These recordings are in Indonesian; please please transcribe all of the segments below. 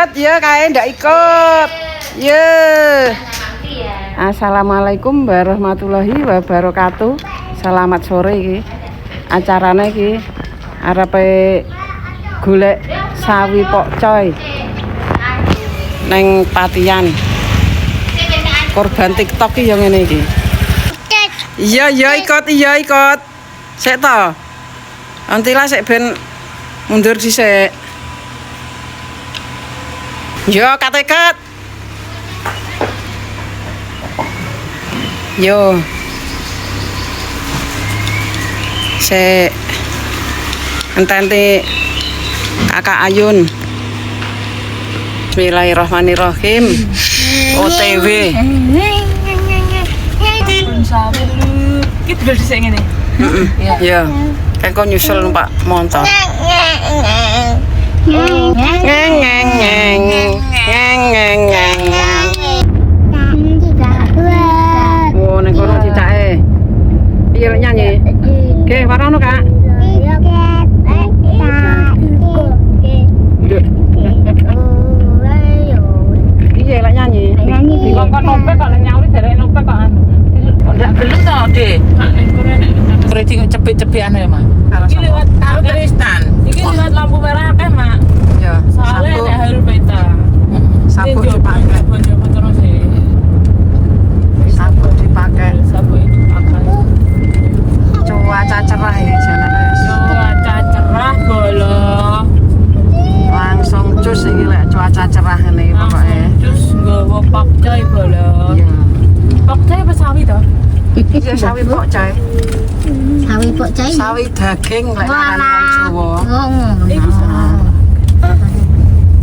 ikut, ya kayak ndak ikut. Ya. Assalamualaikum warahmatullahi wabarakatuh. Selamat sore iki. Acarane iki arepe golek sawi pokcoy neng Patian. Korban TikTok iki yo ngene iki. Iya ikut. Sik to. Antila sik ben mundur dhisik. Yo kateket. Yo. Sik entente Kakak Ayun. Bismillahirrahmanirrahim. OTW. Kita udah disini ngene. Iya. Kayak kau nyusul numpak motor. Oh, ning kono cicake. Iya lek nyanyi. Oke, warono, Kak. Iya lek nyanyi. Di kongkon nompek kok nyauri derek nompek kok anu. Ndak gelem to, Dik. Kredi kok cepet-cepetan ya, Mak. Iki lewat Tristan. Iki lewat lampu merah akeh, Mak. Ya, Soalnya nek harus peta. sabuk dipakai. Sabuk dipakai. Sabuk itu pakai. Cuaca cerah ya janane. Cuaca cerah bolong. Langsung cus iki lek cuaca cerah ngene iki pokoke. Terus nggawa pakcoy bolong. Iya. Pakcoy apa sawi to? Iya sawi pokcoy. Sawi pokcoy. Sawi daging lek aran wong Jawa. Iku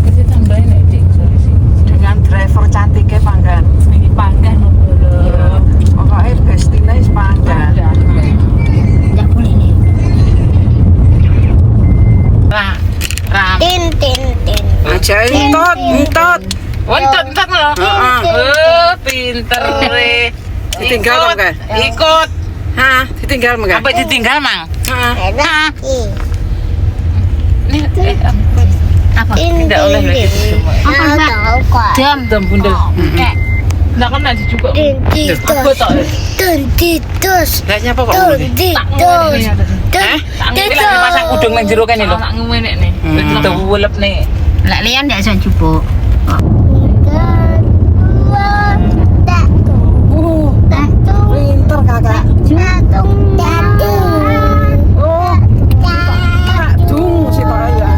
iki tambahin nek Dik, sorry sih. Dengan driver cantiknya panggan. Iki panggang no bolong. Pokoknya bestine wis panggan. Enggak boleh nih. Tin. Aja entot. Entot lho. Heeh. Pinter re. Ditinggal apa enggak? Ikut. Hah, ditinggal enggak? Apa ditinggal, Mang? Heeh. Nih, Apa? tidak oleh lagi semua. Jam. Dam bundel. Enggak kan nanti juga. Aku tok. Lah nyapa kok ngene? Tak ngerti lagi pasang kudung nang jero kene lho. Tak ngewenek nih. Ditewelep nih. Lek lian ndak iso jupuk. Pinter kakak. Oh, dung si Pak ya.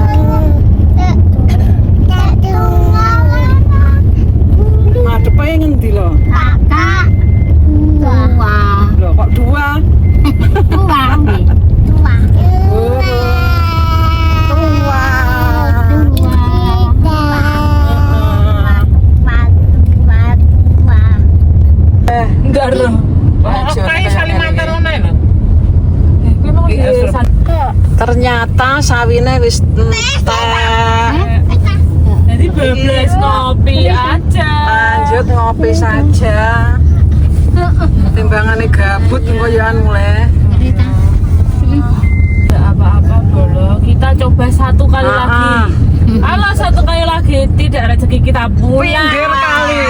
Madepe ngendi lho? Lho kok dua? Oh, tua. Enggak lho. Kayak Kalimantan ngono lho. Kuwi mau Ternyata sawine wis entek. Jadi bablas ngopi aja. Lanjut ngopi saja. Timbangane gabut koyoan mulai. Tidak apa-apa bolo. Kita coba satu kali lagi. Kalau satu kali lagi tidak rezeki kita pulang. Pinggir kali.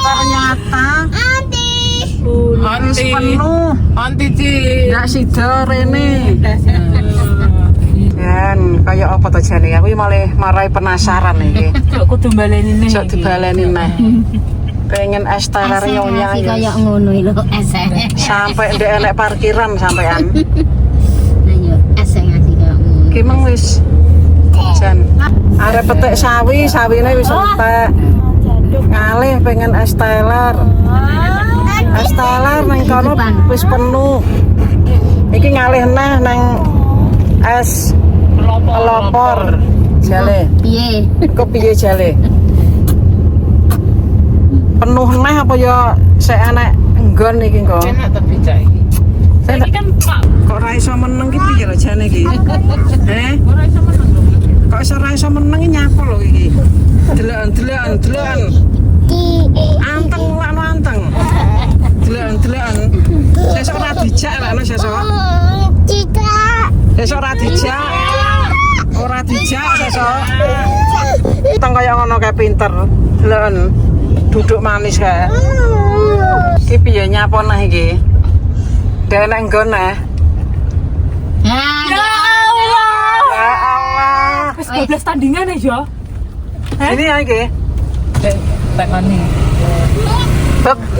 Ternyata wis penuh. Anti Ci. Ndak sida rene. Kan kaya apa to jane aku malah marai penasaran iki. Cuk kudu baleni nih. Sok dibaleni neh. Pengen es teler nyonya ya. Kayak ngono lho es. Sampai ndek enek parkiran sampean. Ayo es ngasih kayak ngono. Ki meng wis jan arep petik sawi, sawine wis entek. Ngalih pengen es teler. Es teler nang kono wis penuh. Iki ngalih neh nang es pelopor. Jale. Piye? Kok piye jale? Penuh neh apa ya sik enek enggon iki kok. Enak tapi cak iki. Saiki kan Pak Kok ra iso meneng ki piye lho jane iki? ora iso meneng lho. Kok iso ra iso meneng iki nyapa lho iki? Deloken. Anteng lan anteng. Deloken. Sesuk ora dijak lho sesuk. Sesuk ora dijak. Ora dijak sesuk. seneng kaya ngono kae pinter. Len duduk manis kae. Iki piye nyapona iki? Dek nek nggone. Ya Allah. Ya Allah. Wis 12 tandingan ya. Ini ya iki. Tak mani.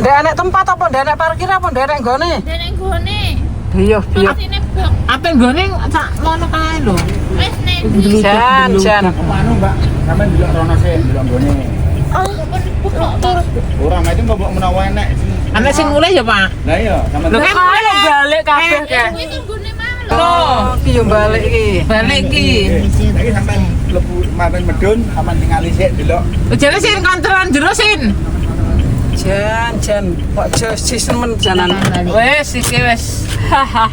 Dek nek tempat apa dek nek parkir apa dek nek nggone? Dan yang gone, Iya, iya. sini blok, Apa nggone sak ngono kae lho. wes nih. Jan. Anu Mbak, sampean delok rono sik, delok nggone. Ora mek itu mbok menawa enek. Ana sing mulai ya, Pak. Lah iya, sampean Lho kan mulai balik kabeh kae. Ini gone malu. Loh, Iki yo balik iki. balik iki. Saiki sampean mlebu mampir medun, sampean tingali sik delok. Jare sin kontrolan jero sin. Jan, kok josis temen janan. Wes iki wes.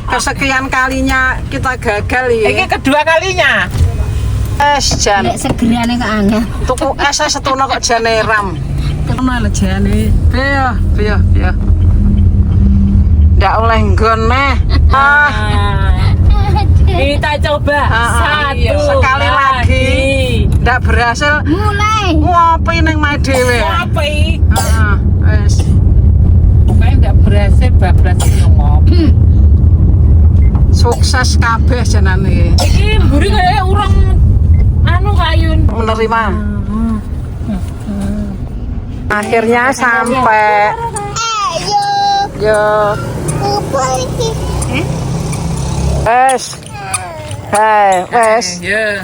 Kesekian kalinya kita gagal Iki ya. kedua kalinya. Es Jan. Lek segerane kok aneh. Tuku es setuna kok jane ram. Kena le jane. Piye. Ndak oleh nggon neh. Kita coba iya. Sekali lagi. Ndak berhasil Mulai. ngopi ning mae dhewe. Ngopi. Heeh, wis. Pokoknya ndak berhasil bablas ngopi. Sukses kabeh janan iki. Iki mburi kaya urang anu kayun. Menerima. Akhirnya sampai. Yo. Wes. Hai, wes. Ya.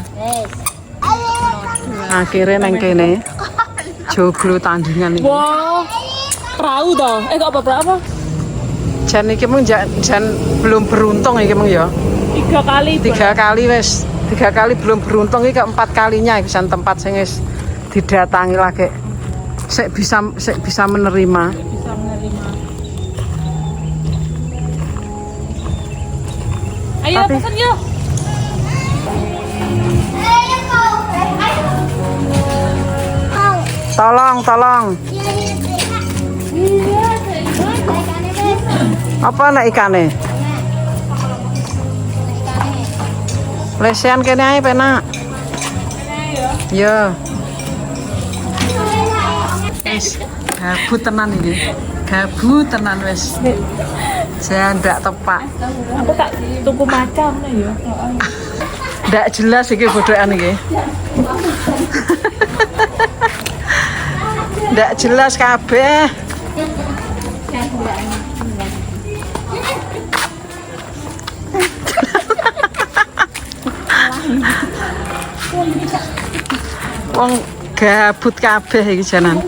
Akhirnya neng kene. Joglo tandingan iki. Wah. Perahu toh. Kok apa? Jan iki mung jan belum beruntung iki mung ya. 3 kali. 3 kali wes. 3 kali belum beruntung iki keempat kalinya iki jan tempat sing wis didatangi lagi. Sik bisa menerima. Ayo Tapi- pesen yuk. Tolong. Apa nek ikane? Lesean kene ae penak. Ya. Wis gabut tenan iki. Gabut tenan wis. Saya ndak tepak. Aku tak tuku macam ya. Ndak jelas iki bodokan iki. Ndak jelas kabeh. Wong gabut kabeh iki janan.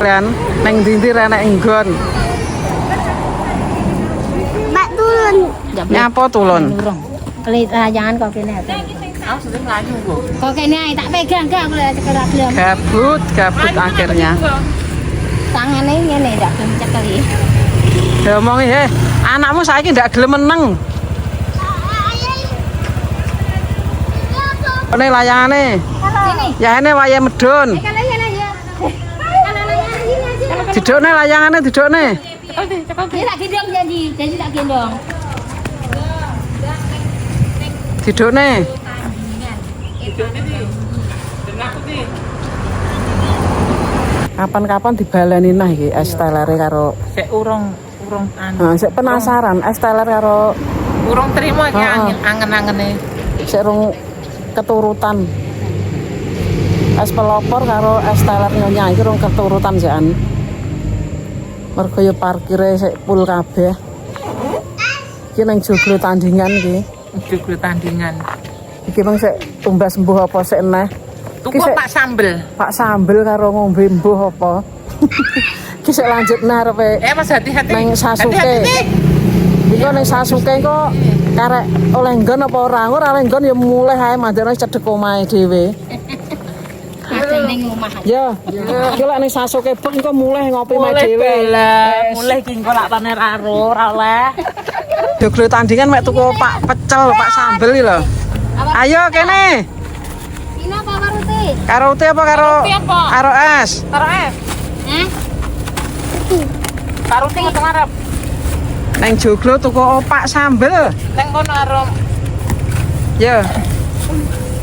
Kan neng ndi renek nggon. Mbak turun. Nyapa tulun? Pelit jangan kok kene ae. Aku sudah ngaju kok. Kok kene ae tak pegang gak aku lek cekel gelem. Gabut akhirnya. Tangane ngene ndak gelem cekeli. Diomongi, anakmu saiki ndak gelem meneng. Ini layangane. Sini. Ya ini wayah medun. Kalau ngene ya. Kalau layang ini. Didukne layangane didukne. Dia tak gendong janji tak gendong. Didukne. Kapan-kapan dibaleni nah iki es telere karo Sik urung anu. nah, sik penasaran es teler karo Urung terima iki Heeh. angen-angene. sik rung keturutan. Es pelopor karo es teler nyonya iki rung keturutan jan. Mergo ya parkire sik full kabeh. Iki nang joglo tandingan iki. Joglo tandingan. Iki mung sik tumbas mbuh apa sik eneh. Tuku Iki sik- Pak Sambel. Pak sambel karo ngombe mbuh apa. Ki sik lanjut arepe Mas hati-hati. nang Sasuke. Hati-hati. Iku nang Sasuke kok karek oleh nggon apa ora oleh nggon ya mulih ae mandekno cedhek omahe dhewe. Ada ning omah. Ya, iki lek ning Sasuke bek engko mulih ngopi mae dhewe. Mulai ki engko lak paner aro ora oleh. Joglo tandingan mek tuku Pak pecel, Pak sambel iki lho. Ayo kene. Ini apa roti? Karo teh apa karo Roti apa? karo es? Karo es. Karo ting ngarep. Neng joglo tuku opak sambel. Neng kono karo Ya.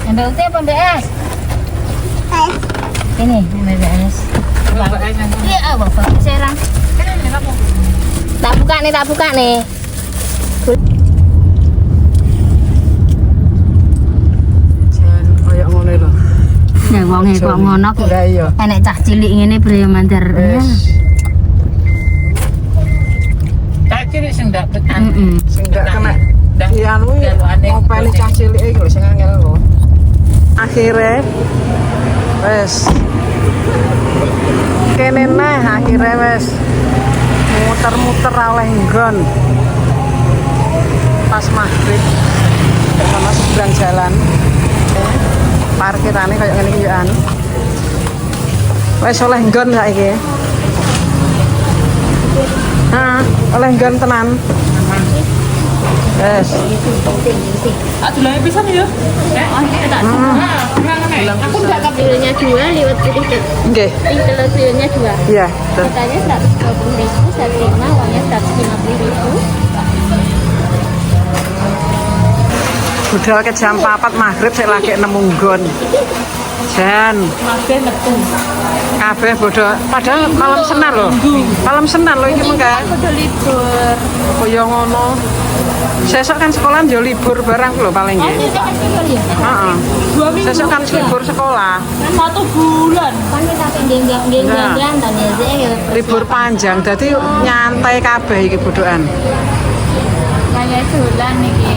Mbak Uti apa Mbak Es? Ini Mbak Es. Iya, Bapak serang. Tak buka nih. Jan koyo ngono lho. Ya wonge kok ngono ki. Lah iya. Enek cah cilik ngene bre mandar. Wes. Tak cilik sing ndak Sing gak kena iya lu ngopeni cah cilik iki lho sing angel lho. Akhire wes kene neh akhire wes muter-muter oleh nggon pas maghrib sama seberang jalan parkirane kayak ngene iki yoan wes oleh nggon saiki oleh nggon tenan wes Aku lagi bisa nih ya. Aku enggak kabelnya 2 lewat sedikit. nggih Kabelnya 2. iya betul. Katanya 120.000, saya terima uangnya 150.000. Budal ke jam 4 maghrib saya lagi nemu nggon Jan Makin metu. kabeh bodoh padahal malam Senin loh ini mengka Udah libur. kaya ngono sesok kan sekolah yo libur barang lho paling nggih heeh sesok kan libur sekolah Kan 1 bulan. Kan kita geng-geng tadi ya. libur panjang dadi nyantai kabeh iki bodohan Kayak dolan iki.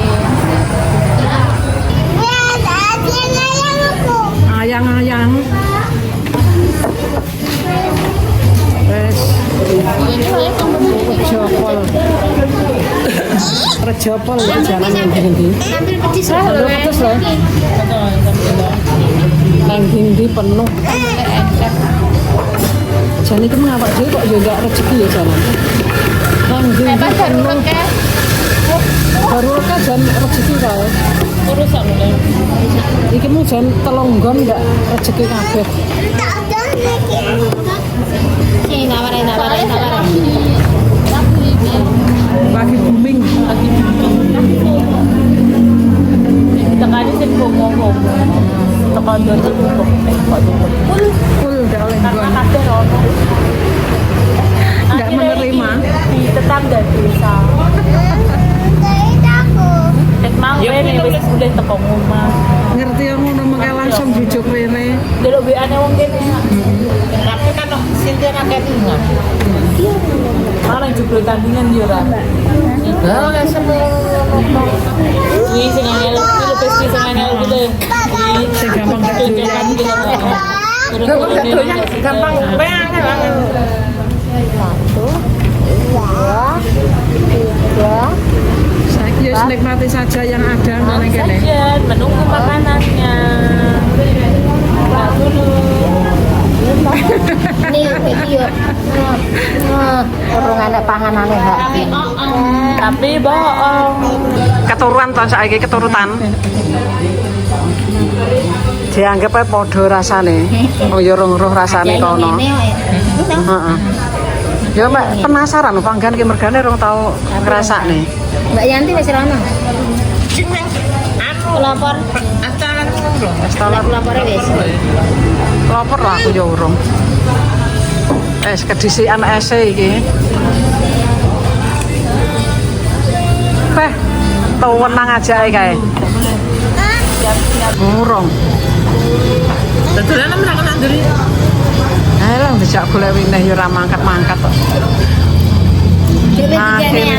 ayang-ayang wes Rejopol jalan yang ndi Ambil petis lah lho. pedes lho nang ndi penuh jan iki mengapa dhewe kok yo enggak rezeki ya jalan nang ndi penuh baru kan jan rezeki kae Urusan udah. iki mu jan telonggon enggak rezeki kabeh Sini nawarin. lagi booming Tekani sing ngomong. Tekan dulu tutup. full udah oleh nggon Kabeh ono. enggak menerima Di tetangga desa. Nek mau rene wis mulai teko omah. ngerti yang ngono mengke langsung jujuk rene Delok WA-ne wong kene. Tapi kan Sintia kakek ingat. Malah jebol tandingan yo ora. Lah kan Wih, sing angel iki lebih sing angel gitu. sing gampang kedoyan Gampang banget. saiki yo nikmati saja yang ada ngene kene Sajian, menunggu makanannya. Nah, dulu. Nih video. Urung anak panganane hak. Tapi bohong. keturuan to saiki keturutan dianggap ae padha rasane wong yo roh rasane kono heeh ya mek penasaran lho panggan ki mergane rong tau ngrasakne Mbak Yanti wis rono. Pelopor. Estalar Pelopore wis. pelopor lah aku yo urung kedisian ese iki wenang aja kae urung Tetulan menang nang nduri. alah dijak golek wineh yo ora mangkat-mangkat kok Akhirnya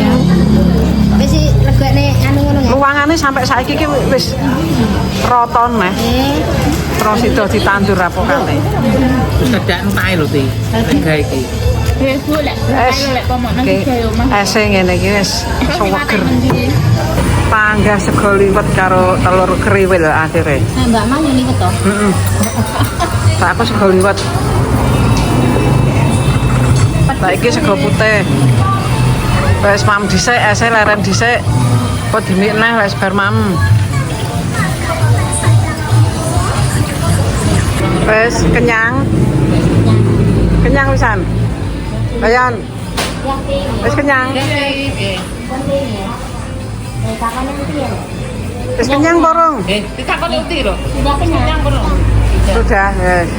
wis legane anu ngono ya. ruangane sampai saiki ki wis roton neh terus itu ditandur rapokane Wis kedak entek lho ti. Lega iki. Wis golek. Lek pomokno iki omah. ese ngene iki wis seger panggah sego liwet karo telur kriwil akhire Mbak Mang ini keto. heeh tak aku sego liwet saiki sego putih wis mam dhisik ese leren dhisik kok dimik neh wis bar mam wis kenyang wisan Bayan wis kenyang Kapan nanti ya? Wis kenyang borong. Ditakoni uti lho. Sudah kenyang. Belum? Sudah, wis.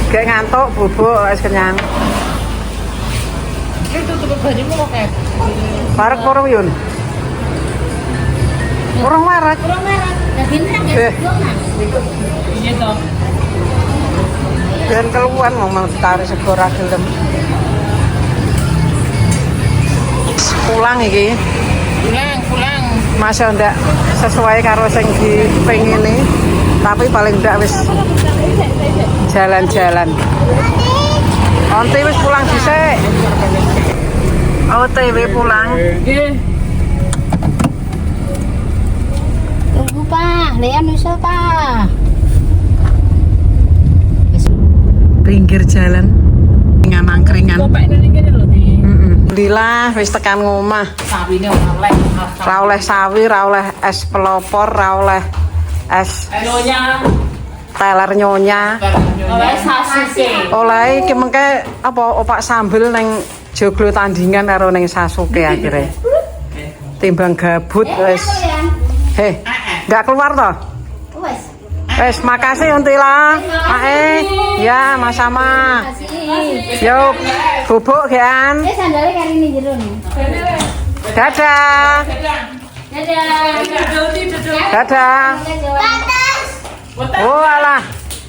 Kayak ngantuk, bubuk, wis kenyang. Itu tutup bajumu kok kayak. Parek borong Yun. Borong warak. Kurang merah. Nah, bintang Eh. ya. Dona. Iya toh. Dan keluar mau tarik sego ra gelem. Pulang iki. Pulang. Masih ndak sesuai karo sing dipengini, tapi paling ndak wis jalan-jalan. Onti wis pulang dhisik. OTW pulang. Nggih. Tunggu Pak, Leon nyusul Pak. Pinggir jalan dengan angkringan. Kopek ini kene lho di Alhamdulillah wis tekan ngomah. sawine oleh. Ra oleh sawi, ra oleh es pelopor, ra oleh es Nyonya. teler nyonya. Oleh sasuke. Oleh iki mengke apa opak sambel neng joglo tandingan karo neng Sasuke akhirnya. Timbang gabut wis. Heh, enggak keluar toh? Wes. Wes makasih Untila. Ya, sama-sama. Kasih. Yo, bubuk gian. Sandalnya kali ini jero nih. Dadah. Dadah. Dadah. Batas. Oh alah.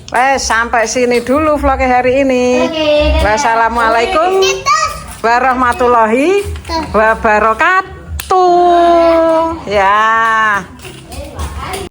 Wes sampai sini dulu vlog hari ini. Oke. Wassalamualaikum warahmatullahi wabarakatuh. Ya.